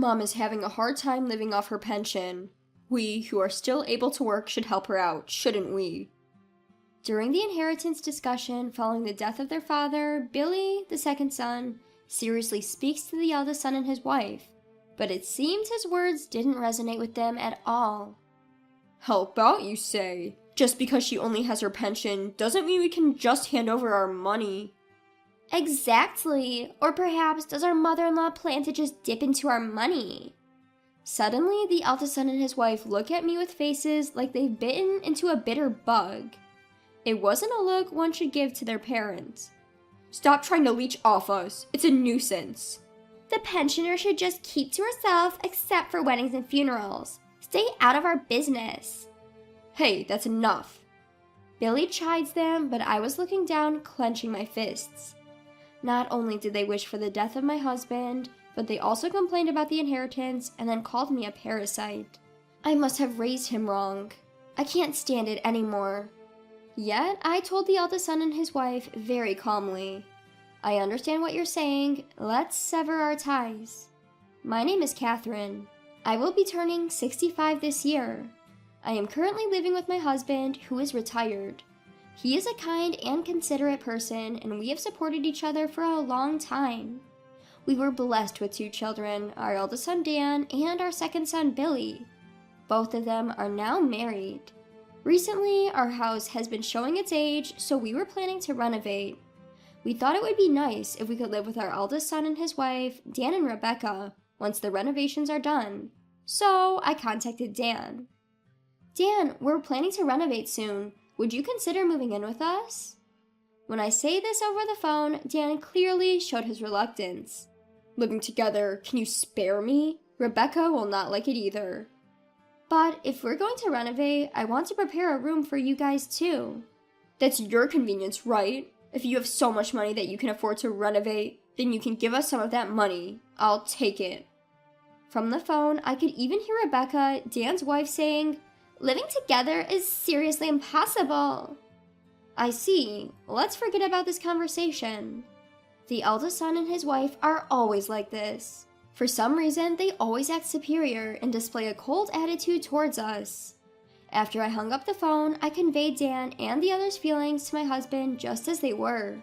Mom is having a hard time living off her pension. We, who are still able to work, should help her out, shouldn't we? During the inheritance discussion following the death of their father, Billy, the second son, seriously speaks to the eldest son and his wife, but it seems his words didn't resonate with them at all. Help out, you say? Just because she only has her pension doesn't mean we can just hand over our money. Exactly. Or perhaps does our mother-in-law plan to just dip into our money? Suddenly, the eldest son and his wife look at me with faces like they've bitten into a bitter bug. It wasn't a look one should give to their parents. Stop trying to leech off us. It's a nuisance. The pensioner should just keep to herself except for weddings and funerals. Stay out of our business. Hey, that's enough. Billy chides them, but I was looking down, clenching my fists. Not only did they wish for the death of my husband, but they also complained about the inheritance and then called me a parasite. I must have raised him wrong. I can't stand it anymore. Yet, I told the eldest son and his wife very calmly, I understand what you're saying. Let's sever our ties. My name is Catherine. I will be turning 65 this year. I am currently living with my husband, who is retired. He is a kind and considerate person, and we have supported each other for a long time. We were blessed with 2 children, our eldest son Dan and our second son Billy. Both of them are now married. Recently, our house has been showing its age, so we were planning to renovate. We thought it would be nice if we could live with our eldest son and his wife, Dan and Rebecca, once the renovations are done. So I contacted Dan. Dan, we're planning to renovate soon. Would you consider moving in with us? When I say this over the phone, Dan clearly showed his reluctance. Living together, can you spare me? Rebecca will not like it either. But if we're going to renovate, I want to prepare a room for you guys too. That's your convenience, right? If you have so much money that you can afford to renovate, then you can give us some of that money. I'll take it. From the phone, I could even hear Rebecca, Dan's wife, saying, Living together is seriously impossible. I see. Let's forget about this conversation. The eldest son and his wife are always like this. For some reason, they always act superior and display a cold attitude towards us. After I hung up the phone, I conveyed Dan and the others' feelings to my husband just as they were.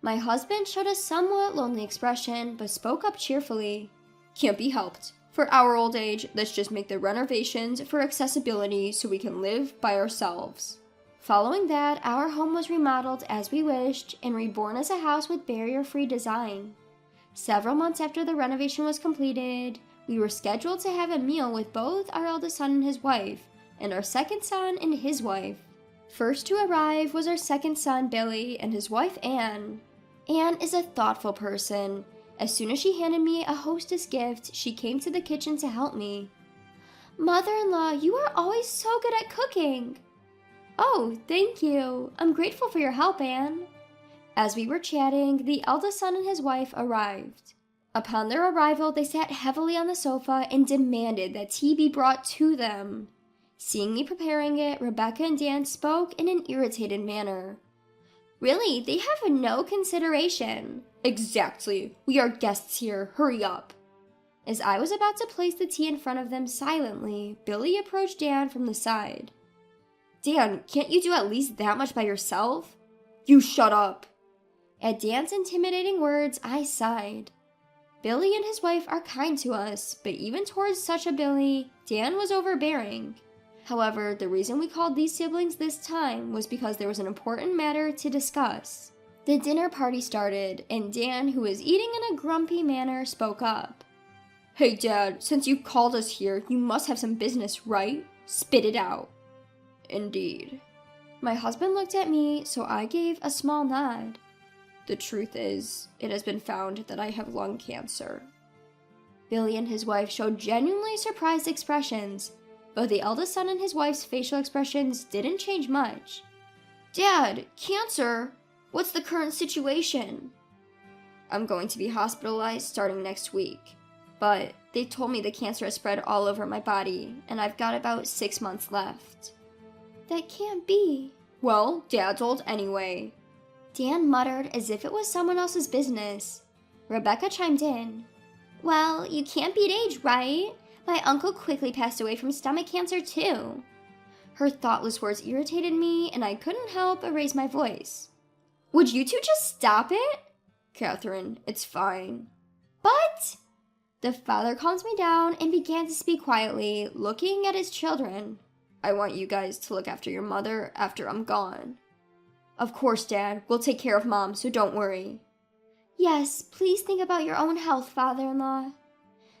My husband showed a somewhat lonely expression, but spoke up cheerfully. Can't be helped. For our old age, let's just make the renovations for accessibility so we can live by ourselves. Following that, our home was remodeled as we wished and reborn as a house with barrier-free design. Several months after the renovation was completed, we were scheduled to have a meal with both our eldest son and his wife, and our second son and his wife. First to arrive was our second son, Billy, and his wife, Anne. Anne is a thoughtful person. As soon as she handed me a hostess gift, she came to the kitchen to help me. Mother-in-law, you are always so good at cooking. Oh, thank you. I'm grateful for your help, Anne. As we were chatting, the eldest son and his wife arrived. Upon their arrival, they sat heavily on the sofa and demanded that tea be brought to them. Seeing me preparing it, Rebecca and Dan spoke in an irritated manner. Really, they have no consideration. Exactly. We are guests here. Hurry up. As I was about to place the tea in front of them silently, Billy approached Dan from the side. Dan, can't you do at least that much by yourself? You shut up. At Dan's intimidating words, I sighed. Billy and his wife are kind to us, but even towards such a Billy, Dan was overbearing. However, the reason we called these siblings this time was because there was an important matter to discuss. The dinner party started, and Dan, who was eating in a grumpy manner, spoke up. Hey Dad, since you called us here, you must have some business, right? Spit it out. Indeed. My husband looked at me, so I gave a small nod. The truth is, it has been found that I have lung cancer. Billy and his wife showed genuinely surprised expressions, but the eldest son and his wife's facial expressions didn't change much. Dad, cancer? What's the current situation? I'm going to be hospitalized starting next week, but they told me the cancer has spread all over my body, and I've got about 6 months left. That can't be. Well, Dad's old anyway. Dan muttered as if it was someone else's business. Rebecca chimed in. Well, you can't beat age, right? My uncle quickly passed away from stomach cancer, too. Her thoughtless words irritated me, and I couldn't help but raise my voice. Would you two just stop it? Catherine, it's fine. But the father calms me down and began to speak quietly, looking at his children. I want you guys to look after your mother after I'm gone. Of course, Dad. We'll take care of Mom, so don't worry. Yes, please think about your own health, father-in-law.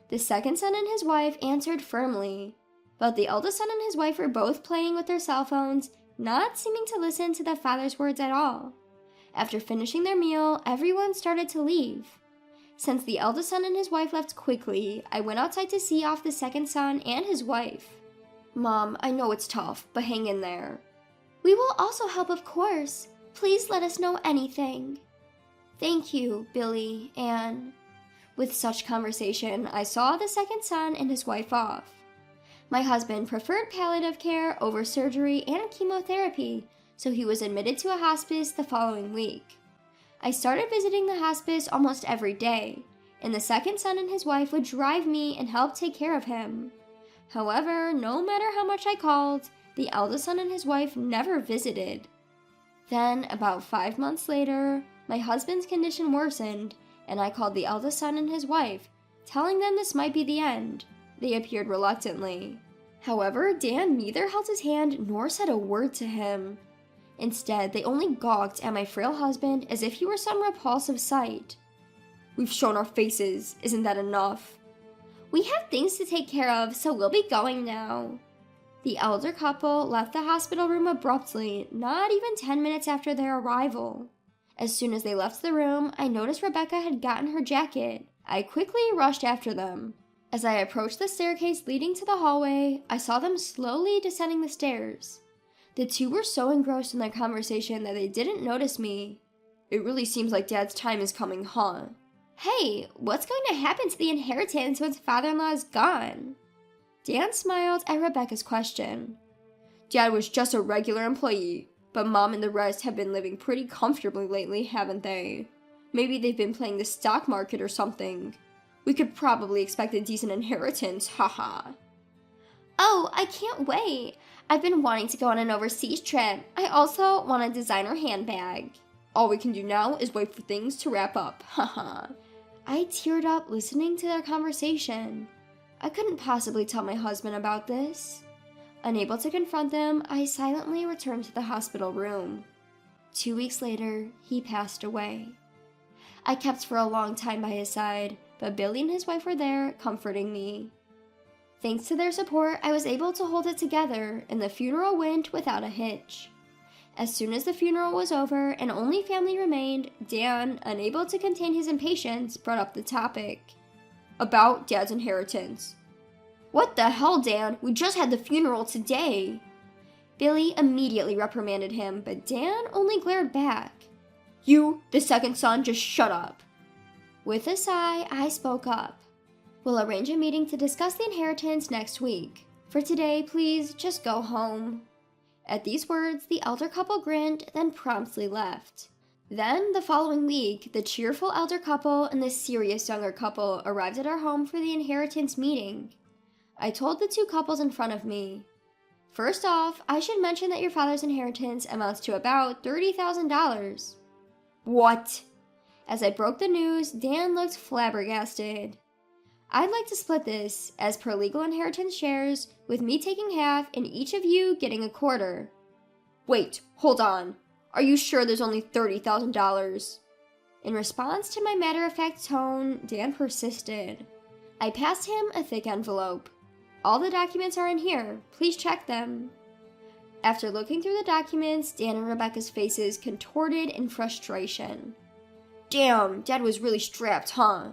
The second son and his wife answered firmly, but the eldest son and his wife were both playing with their cell phones, not seeming to listen to the father's words at all. After finishing their meal, everyone started to leave. Since the eldest son and his wife left quickly, I went outside to see off the second son and his wife. Mom, I know it's tough, but hang in there. We will also help, of course. Please let us know anything. Thank you, Billy, Anne. With such conversation, I saw the second son and his wife off. My husband preferred palliative care over surgery and chemotherapy, so he was admitted to a hospice the following week. I started visiting the hospice almost every day, and the second son and his wife would drive me and help take care of him. However, no matter how much I called, the eldest son and his wife never visited. Then, about 5 months later, my husband's condition worsened, and I called the eldest son and his wife, telling them this might be the end. They appeared reluctantly. However, Dan neither held his hand nor said a word to him. Instead, they only gawked at my frail husband as if he were some repulsive sight. We've shown our faces, isn't that enough? We have things to take care of, so we'll be going now. The elder couple left the hospital room abruptly, not even 10 minutes after their arrival. As soon as they left the room, I noticed Rebecca had gotten her jacket. I quickly rushed after them. As I approached the staircase leading to the hallway, I saw them slowly descending the stairs. The two were so engrossed in their conversation that they didn't notice me. It really seems like Dad's time is coming, huh? Hey, what's going to happen to the inheritance once father-in-law is gone? Dan smiled at Rebecca's question. Dad was just a regular employee, but Mom and the rest have been living pretty comfortably lately, haven't they? Maybe they've been playing the stock market or something. We could probably expect a decent inheritance, haha. Oh, I can't wait. I've been wanting to go on an overseas trip. I also want a designer handbag. All we can do now is wait for things to wrap up, haha. I teared up listening to their conversation. I couldn't possibly tell my husband about this. Unable to confront them, I silently returned to the hospital room. 2 weeks later, he passed away. I kept for a long time by his side, but Billy and his wife were there, comforting me. Thanks to their support, I was able to hold it together, and the funeral went without a hitch. As soon as the funeral was over and only family remained, Dan, unable to contain his impatience, brought up the topic. About Dad's inheritance. What the hell, Dan? We just had the funeral today. Billy immediately reprimanded him, but Dan only glared back. You, the second son, just shut up. With a sigh, I spoke up. We'll arrange a meeting to discuss the inheritance next week. For today, please, just go home. At these words, the elder couple grinned, then promptly left. Then, the following week, the cheerful elder couple and the serious younger couple arrived at our home for the inheritance meeting. I told the two couples in front of me. First off, I should mention that your father's inheritance amounts to about $30,000. What? As I broke the news, Dan looked flabbergasted. I'd like to split this, as per legal inheritance shares, with me taking half and each of you getting a quarter. Wait, hold on. Are you sure there's only $30,000? In response to my matter-of-fact tone, Dan persisted. I passed him a thick envelope. All the documents are in here. Please check them. After looking through the documents, Dan and Rebecca's faces contorted in frustration. Damn, Dad was really strapped, huh?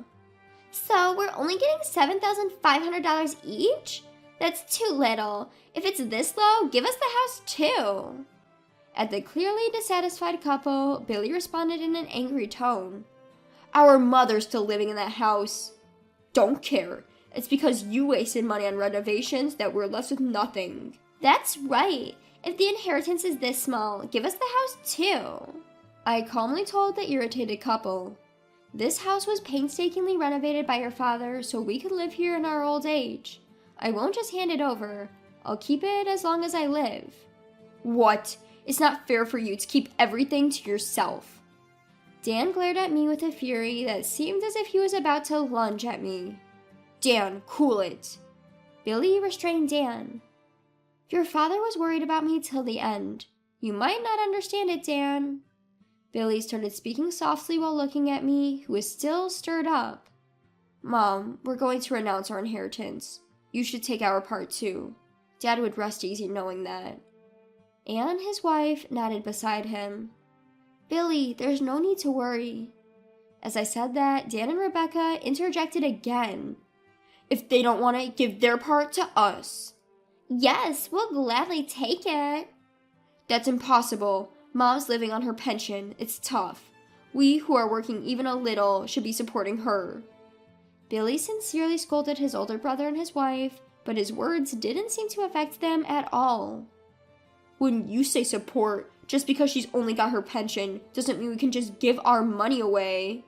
So we're only getting $7,500 each? That's too little. If it's this low, give us the house too. At the clearly dissatisfied couple, Billy responded in an angry tone. Our mother's still living in that house. Don't care. It's because you wasted money on renovations that we're left with nothing. That's right. If the inheritance is this small, give us the house too. I calmly told the irritated couple. This house was painstakingly renovated by your father so we could live here in our old age. I won't just hand it over. I'll keep it as long as I live. What? It's not fair for you to keep everything to yourself. Dan glared at me with a fury that seemed as if he was about to lunge at me. Dan, cool it. Billy restrained Dan. Your father was worried about me till the end. You might not understand it, Dan. Billy started speaking softly while looking at me, who was still stirred up. Mom, we're going to renounce our inheritance. You should take our part too. Dad would rest easy knowing that. Anne, his wife, nodded beside him. Billy, there's no need to worry. As I said that, Dan and Rebecca interjected again. If they don't want it, give their part to us. Yes, we'll gladly take it. That's impossible. Mom's living on her pension. It's tough. We, who are working even a little, should be supporting her. Billy sincerely scolded his older brother and his wife, but his words didn't seem to affect them at all. When you say support, just because she's only got her pension, doesn't mean we can just give our money away.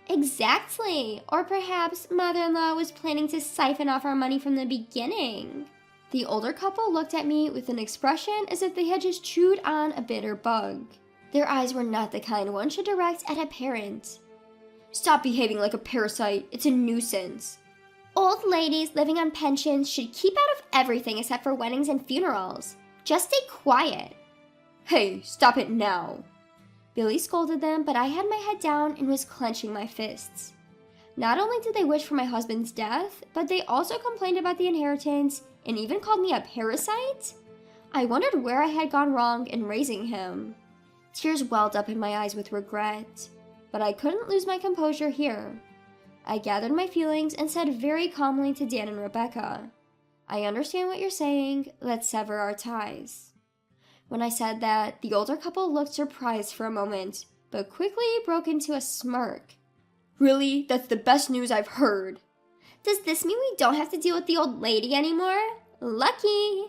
Exactly. Or perhaps mother-in-law was planning to siphon off our money from the beginning. The older couple looked at me with an expression as if they had just chewed on a bitter bug. Their eyes were not the kind one should direct at a parent. Stop behaving like a parasite. It's a nuisance. Old ladies living on pensions should keep out of everything except for weddings and funerals. Just stay quiet. Hey, stop it now. Billy scolded them, but I had my head down and was clenching my fists. Not only did they wish for my husband's death, but they also complained about the inheritance and even called me a parasite? I wondered where I had gone wrong in raising him. Tears welled up in my eyes with regret, but I couldn't lose my composure here. I gathered my feelings and said very calmly to Dan and Rebecca, I understand what you're saying, let's sever our ties. When I said that, the older couple looked surprised for a moment, but quickly broke into a smirk. Really? That's the best news I've heard. Does this mean we don't have to deal with the old lady anymore? Lucky!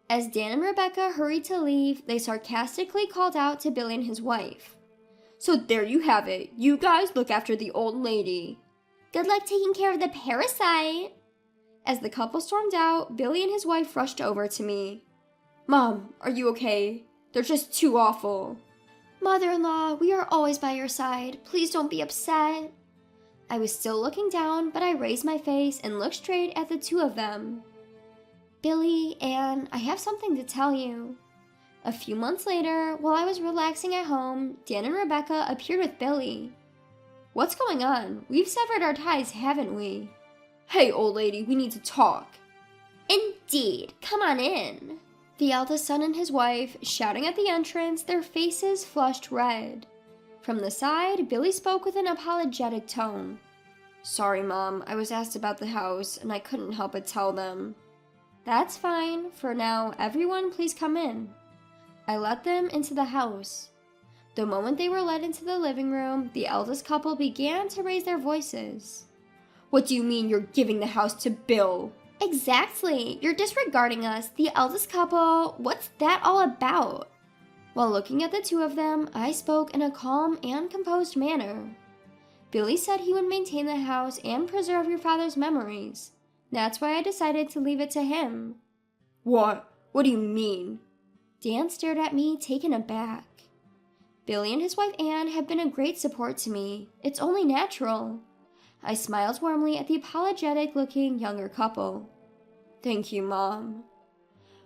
As Dan and Rebecca hurried to leave, they sarcastically called out to Billy and his wife. So there you have it. You guys look after the old lady. Good luck taking care of the parasite. As the couple stormed out, Billy and his wife rushed over to me. Mom, are you okay? They're just too awful. Mother-in-law, we are always by your side. Please don't be upset. I was still looking down, but I raised my face and looked straight at the two of them. Billy, Anne, I have something to tell you. A few months later, while I was relaxing at home, Dan and Rebecca appeared with Billy. What's going on? We've severed our ties, haven't we? Hey, old lady, we need to talk. Indeed. Come on in. The eldest son and his wife, shouting at the entrance, their faces flushed red. From the side, Billy spoke with an apologetic tone. Sorry, Mom. I was asked about the house, and I couldn't help but tell them. That's fine. For now, everyone please come in. I let them into the house. The moment they were led into the living room, the eldest couple began to raise their voices. What do you mean you're giving the house to Bill? Exactly. You're disregarding us, the eldest couple. What's that all about? While looking at the two of them, I spoke in a calm and composed manner. Billy said he would maintain the house and preserve your father's memories. That's why I decided to leave it to him. What? What do you mean? Dan stared at me, taken aback. Billy and his wife Anne have been a great support to me. It's only natural. I smiled warmly at the apologetic-looking younger couple. Thank you, Mom.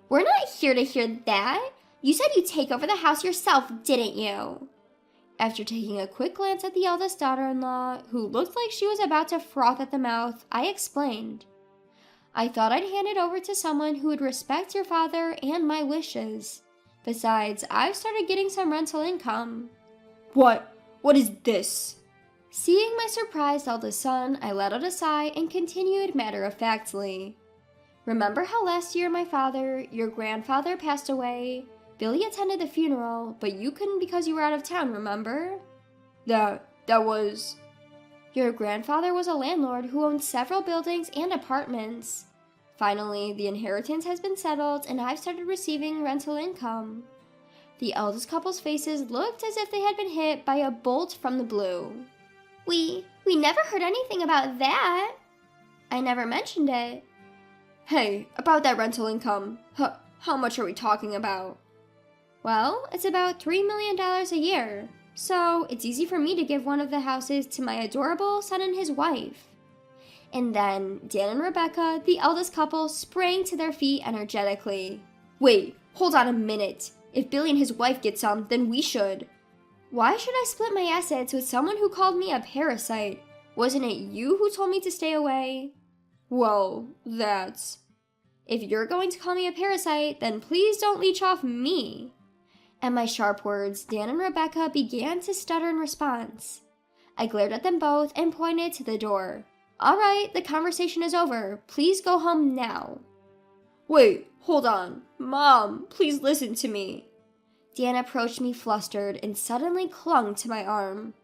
We're not here to hear that. You said you'd take over the house yourself, didn't you? After taking a quick glance at the eldest daughter-in-law, who looked like she was about to froth at the mouth, I explained. I thought I'd hand it over to someone who would respect your father and my wishes. Besides, I've started getting some rental income. What? What is this? Seeing my surprised eldest son, I let out a sigh and continued matter-of-factly. Remember how last year my father, your grandfather, passed away? Billy attended the funeral, but you couldn't because you were out of town, remember? That was... Your grandfather was a landlord who owned several buildings and apartments. Finally, the inheritance has been settled and I've started receiving rental income. The eldest couple's faces looked as if they had been hit by a bolt from the blue. We never heard anything about that. I never mentioned it. Hey, about that rental income, how much are we talking about? Well, it's about $3 million a year, so it's easy for me to give one of the houses to my adorable son and his wife. And then Dan and Rebecca, the eldest couple, sprang to their feet energetically. Wait, hold on a minute. If Billy and his wife get some, then we should. Why should I split my assets with someone who called me a parasite? Wasn't it you who told me to stay away? Well, that's... If you're going to call me a parasite, then please don't leech off me. At my sharp words, Dan and Rebecca began to stutter in response. I glared at them both and pointed to the door. All right, the conversation is over. Please go home now. Wait, hold on. Mom, please listen to me. Dan approached me flustered and suddenly clung to my arm.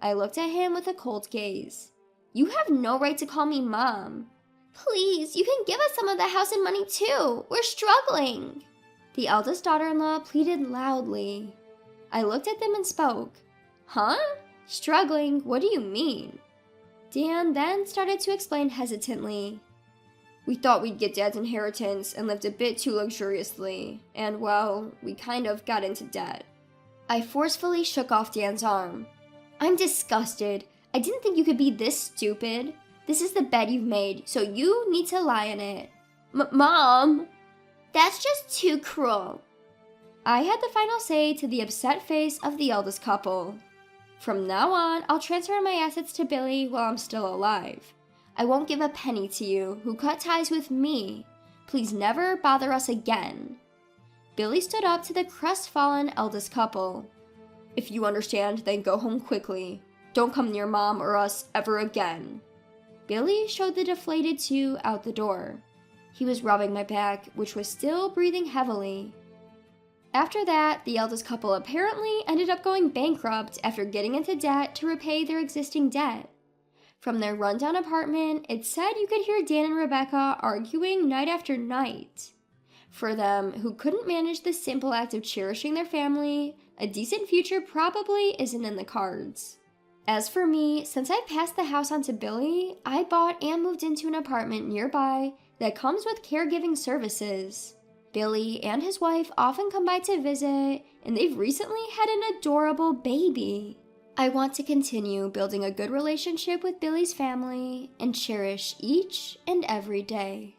I looked at him with a cold gaze. You have no right to call me Mom. Please, you can give us some of the house and money too. We're struggling. The eldest daughter-in-law pleaded loudly. I looked at them and spoke. Huh? Struggling? What do you mean? Dan then started to explain hesitantly. We thought we'd get Dad's inheritance and lived a bit too luxuriously, and well, we kind of got into debt. I forcefully shook off Dan's arm. I'm disgusted. I didn't think you could be this stupid. This is the bed you've made, so you need to lie in it. Mom! That's just too cruel. I had the final say to the upset face of the eldest couple. From now on, I'll transfer my assets to Billy while I'm still alive. I won't give a penny to you who cut ties with me. Please never bother us again. Billy stood up to the crestfallen eldest couple. If you understand, then go home quickly. Don't come near Mom or us ever again. Billy showed the deflated two out the door. He was rubbing my back, which was still breathing heavily. After that, the eldest couple apparently ended up going bankrupt after getting into debt to repay their existing debt. From their rundown apartment, it said you could hear Dan and Rebecca arguing night after night. For them, who couldn't manage the simple act of cherishing their family, a decent future probably isn't in the cards. As for me, since I passed the house on to Billy, I bought and moved into an apartment nearby that comes with caregiving services. Billy and his wife often come by to visit, and they've recently had an adorable baby. I want to continue building a good relationship with Billy's family and cherish each and every day.